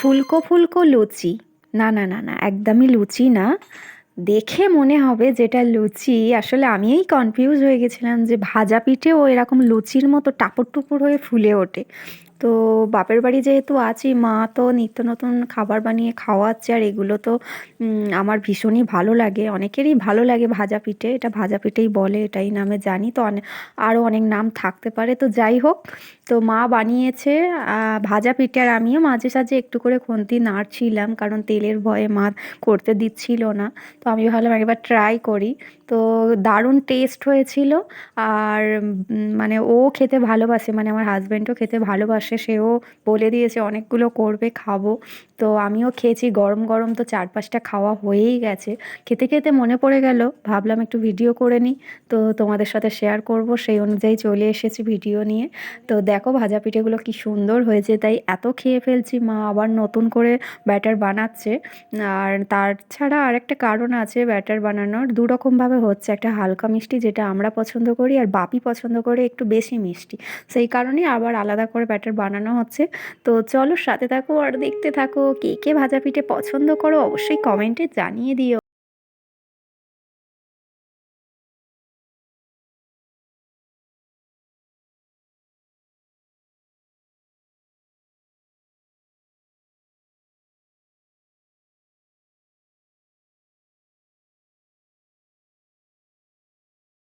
ফুলকো ফুলকো লুচি। না, না, না, না, একদমই লুচি না। দেখে মনে হবে যেটা লুচি, আসলে আমিই কনফিউজ হয়ে গেছিলাম যে ভাজা পিঠেও এরকম লুচির মতো টাপর টুপুর হয়ে ফুলে ওঠে। তো বাপের বাড়ি যেহেতু আছি, মা তো নিত্য নতুন খাবার বানিয়ে খাওয়াচ্ছে, আর এগুলো তো আমার ভীষণই ভালো লাগে, অনেকেরই ভালো লাগে ভাজা পিঠে, এটা ভাজা পিঠেই বলে, এটাই নামে জানি তো, আরও অনেক নাম থাকতে পারে, তো যাই হোক। তো মা বানিয়েছে ভাজা পিঠে, আর আমিও মাঝে সাঝে একটু করে খুন্তি নাড়ছিলাম, কারণ তেলের ভয়ে মা করতে দিচ্ছিল না। তো আমি ভাবলাম একবার ট্রাই করি। তো দারুণ টেস্ট হয়েছিল। আর মানে ও খেতে ভালোবাসে, মানে আমার হাজব্যান্ডও খেতে ভালোবাসে, সেও বলে দিয়েছে অনেকগুলো করবে, খাবো। তো আমিও খেয়েছি গরম গরম, তো 4-5টা খাওয়া হয়েই গেছে। খেতে খেতে মনে পড়ে গেল, ভাবলাম একটু ভিডিও করে নিই, তো তোমাদের সাথে শেয়ার করব, সেই অনুযায়ী চলে এসেছি ভিডিও নিয়ে। তো দেখো ভাজা পিঠেগুলো কি সুন্দর হয়েছে, তাই এত খেয়ে ফেলছি, মা আবার নতুন করে ব্যাটার বানাচ্ছে। আর তাছাড়া আরেকটা কারণ আছে ব্যাটার বানানোর, দু রকমভাবে হচ্ছে, একটা হালকা মিষ্টি যেটা আমরা পছন্দ করি, আর বাপি পছন্দ করে একটু বেশি মিষ্টি, সেই কারণেই আবার আলাদা করে ব্যাটার বানানো হচ্ছে। তো চলো সাথে থাকো আর দেখতে থাকো, কে কে ভাজা পিঠে পছন্দ করো অবশ্যই কমেন্টে জানিয়ে দিও।